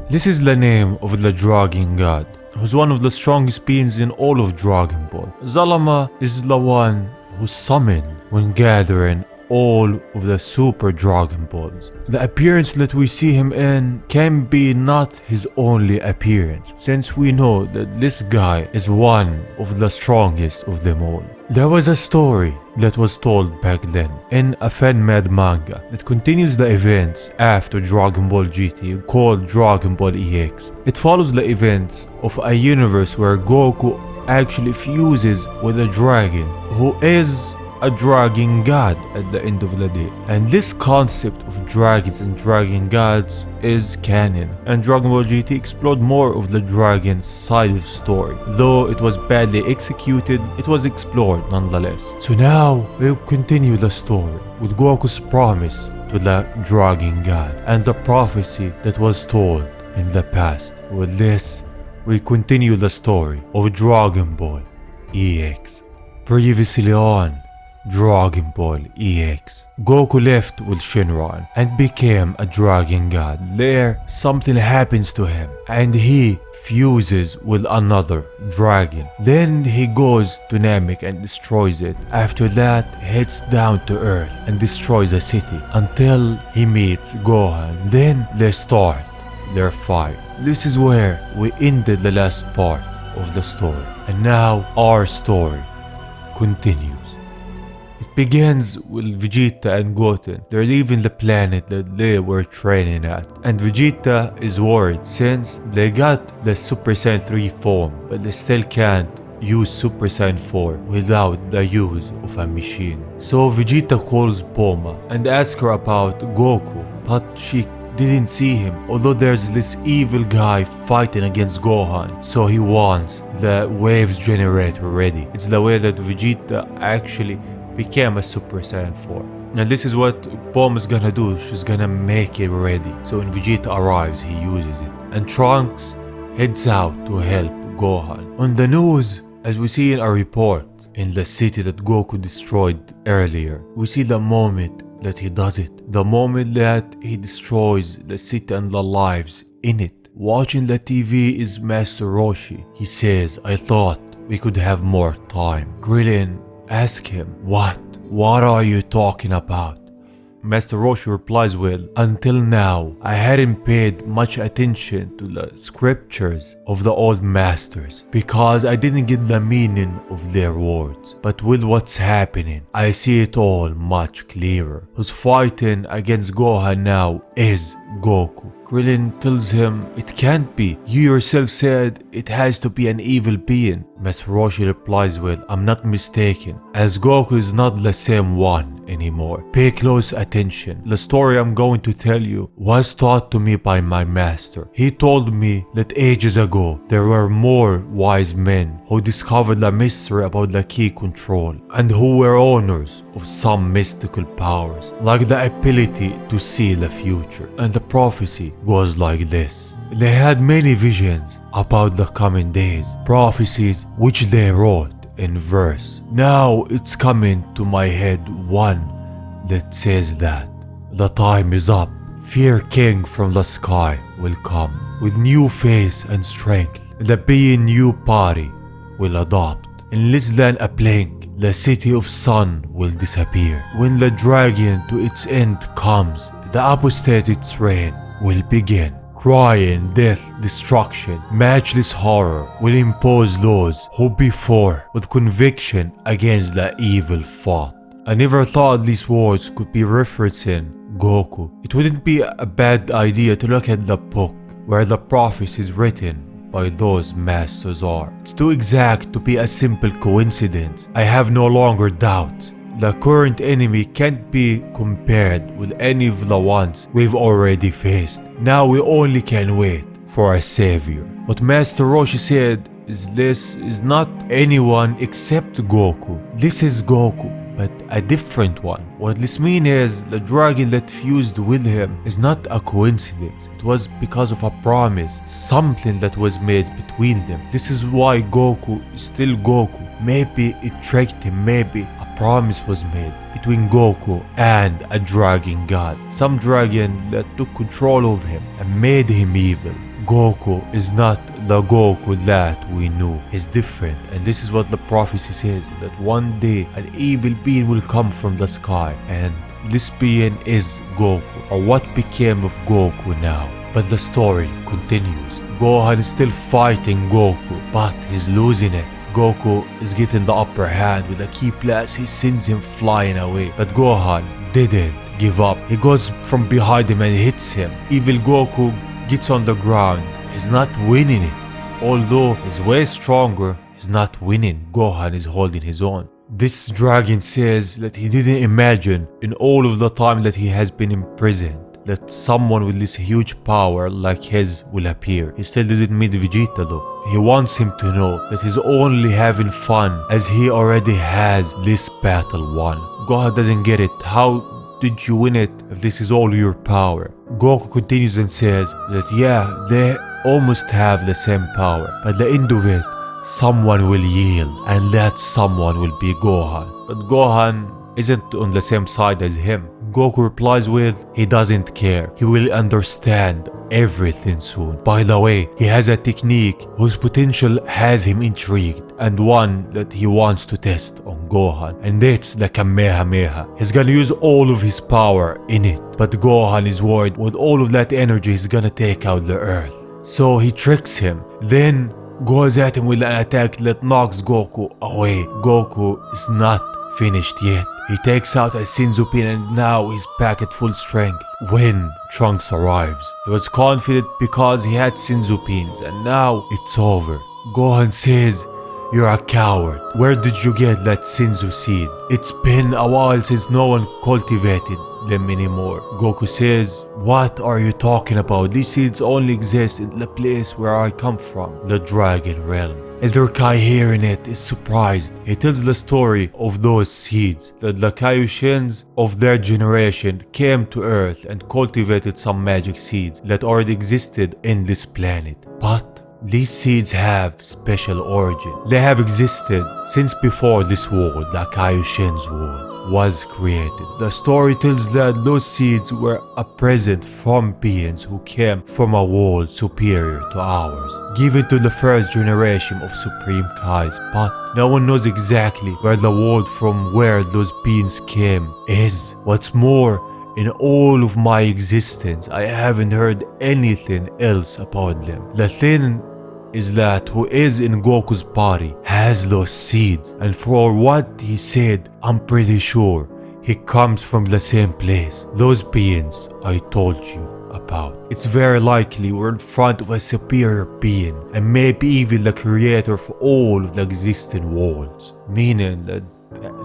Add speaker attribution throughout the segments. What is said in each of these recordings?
Speaker 1: This is the name of the Dragon God, who's one of the strongest beings in all of Dragon Ball. Zalama is the one who's summoned when gathering all of the Super Dragon Balls. The appearance that we see him in can be not his only appearance, since we know that this guy is one of the strongest of them all. There was a story that was told back then in a fan-made manga that continues the events after Dragon Ball GT called Dragon Ball EX. It follows the events of a universe where Goku actually fuses with a dragon who is a dragon god at the end of the day. And this concept of dragons and dragon gods is canon, and Dragon Ball GT explored more of the dragon side of the story. Though it was badly executed, it was explored nonetheless. So now we'll continue the story with Goku's promise to the dragon god and the prophecy that was told in the past. With this, we continue the story of Dragon Ball EX. Previously on Dragon Ball EX, Goku left with Shenron and became a dragon god. There, something happens to him and he fuses with another dragon. Then he goes to Namek and destroys it. After that, heads down to Earth and destroys a city until he meets Gohan. Then they start their fight. This is where we ended the last part of the story. And now our story continues. It begins with Vegeta and Goten. They're leaving the planet that they were training at. And Vegeta is worried since they got the Super Saiyan 3 form, but they still can't use Super Saiyan 4 without the use of a machine. So Vegeta calls Bulma and asks her about Goku, but she didn't see him, although there's this evil guy fighting against Gohan, so he wants the waves generator ready. It's the way that Vegeta actually became a Super Saiyan 4. And this is what Bulma's gonna do. She's gonna make it ready, so when Vegeta arrives, he uses it. And Trunks heads out to help Gohan. On the news, as we see in a report in the city that Goku destroyed earlier, we see the moment that he does it. The moment that he destroys the city and the lives in it. Watching the TV is Master Roshi. He says, "I thought we could have more time." Krillin asks him, What are you talking about? Master Roshi replies with, "Until now, I hadn't paid much attention to the scriptures of the old masters because I didn't get the meaning of their words. But with what's happening, I see it all much clearer. Who's fighting against Gohan now is Goku." Krillin tells him, "It can't be. You yourself said it has to be an evil being." Master Roshi replies with, "I'm not mistaken, as Goku is not the same one anymore. Pay close attention. The story I'm going to tell you was taught to me by my master. He told me that ages ago there were more wise men who discovered the mystery about the key control and who were owners of some mystical powers, like the ability to see the future. And the prophecy goes like this. They had many visions about the coming days, prophecies which they wrote in verse. Now it's coming to my head one that says that the time is up. Fear King from the sky will come with new face and strength. The being new body will adopt. In less than a blink, the city of sun will disappear. When the dragon to its end comes, the apostate's reign will begin. Crying, death, destruction, matchless horror will impose those who before with conviction against the evil fought." I never thought these words could be referencing Goku. It wouldn't be a bad idea to look at the book where the prophecies written by those masters are. It's too exact to be a simple coincidence. I have no longer doubts. The current enemy can't be compared with any of the ones we've already faced. Now we only can wait for a savior. What Master Roshi said is this is not anyone except Goku. This is Goku, but a different one. What this means is the dragon that fused with him is not a coincidence. It was because of a promise, something that was made between them. This is why Goku is still Goku. Maybe it tricked him, maybe a promise was made between Goku and a dragon god. Some dragon that took control of him and made him evil. Goku is not the Goku that we knew. He's different, and this is what the prophecy says, that one day an evil being will come from the sky, and this being is Goku, or what became of Goku now. But the story continues. Gohan is still fighting Goku, but he's losing it. Goku is getting the upper hand with a key blast. He sends him flying away, but Gohan didn't give up. He goes from behind him and hits him. Evil Goku gets on the ground. He's not winning it. Although he's way stronger, he's not winning. Gohan is holding his own. This dragon says that he didn't imagine in all of the time that he has been imprisoned that someone with this huge power like his will appear. He still didn't meet Vegeta though. He wants him to know that he's only having fun as he already has this battle won. Gohan doesn't get it. How did you win it if this is all your power? Goku continues and says that yeah, they almost have the same power, but at the end of it, someone will yield, and that someone will be Gohan. But Gohan isn't on the same side as him. Goku replies with, he doesn't care. He will understand everything soon. By the way, he has a technique whose potential has him intrigued, and one that he wants to test on Gohan, and it's the Kamehameha. He's gonna use all of his power in it, but Gohan is worried with all of that energy he's gonna take out the earth. So he tricks him, then goes at him with an attack that knocks Goku away. Goku is not finished yet. He takes out a Senzu pin and now he's back at full strength. When Trunks arrives, he was confident because he had Senzu pins, and now it's over. Gohan says, you're a coward. Where did you get that Senzu seed? It's been a while since no one cultivated them anymore. Goku says, what are you talking about? These seeds only exist in the place where I come from, the Dragon Realm. Elder Kai, hearing it, is surprised. He tells the story of those seeds, that the Kaioshins of their generation came to Earth and cultivated some magic seeds that already existed in this planet. But these seeds have special origin. They have existed since before this world, the Kaioshin's world, was created. The story tells that those seeds were a present from beings who came from a world superior to ours, given to the first generation of Supreme Kais, but no one knows exactly where the world from where those beings came is. What's more, in all of my existence, I haven't heard anything else about them. The thing is that who is in Goku's body has those seeds, and for what he said, I'm pretty sure he comes from the same place, those beings I told you about. It's very likely we're in front of a superior being, and maybe even the creator of all of the existing worlds, meaning that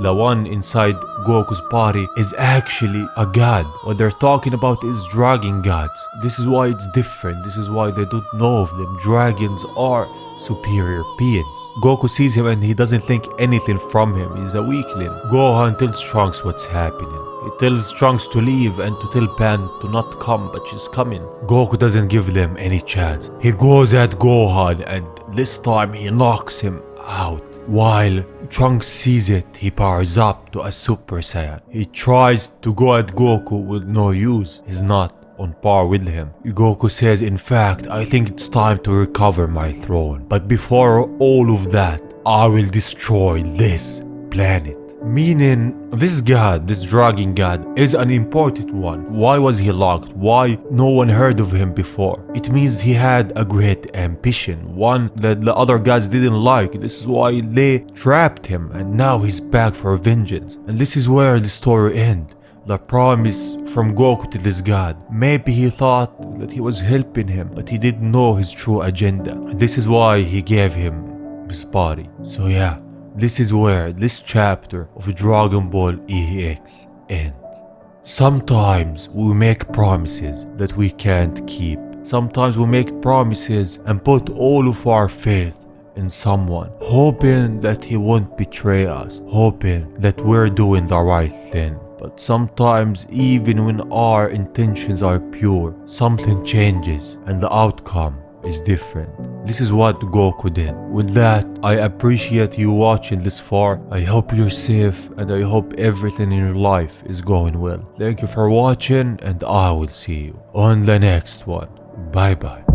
Speaker 1: the one inside Goku's body is actually a god. What they're talking about is dragon gods. This is why it's different. This is why they don't know of them. Dragons are superior beings. Goku sees him and he doesn't think anything from him. He's a weakling. Gohan tells Trunks what's happening. He tells Trunks to leave and to tell Pan to not come, but she's coming. Goku doesn't give them any chance. He goes at Gohan and this time he knocks him out. While Trunks sees it, he powers up to a Super Saiyan. He tries to go at Goku with no use. He's not on par with him. Goku says, in fact, I think it's time to recover my throne. But before all of that, I will destroy this planet. Meaning, this god, this dragon god, is an important one. Why was he locked? Why no one heard of him before? It means he had a great ambition, one that the other gods didn't like. This is why they trapped him, and now he's back for vengeance. And this is where the story ends. The promise from Goku to this god. Maybe he thought that he was helping him, but he didn't know his true agenda. And this is why he gave him his body. So yeah. This is where this chapter of Dragon Ball EX ends. Sometimes we make promises that we can't keep. Sometimes we make promises and put all of our faith in someone, hoping that he won't betray us, hoping that we're doing the right thing. But sometimes even when our intentions are pure, something changes and the outcome is different. This is what Goku did. With that, I appreciate you watching this far. I hope you're safe and I hope everything in your life is going well. Thank you for watching and I will see you on the next one. Bye bye.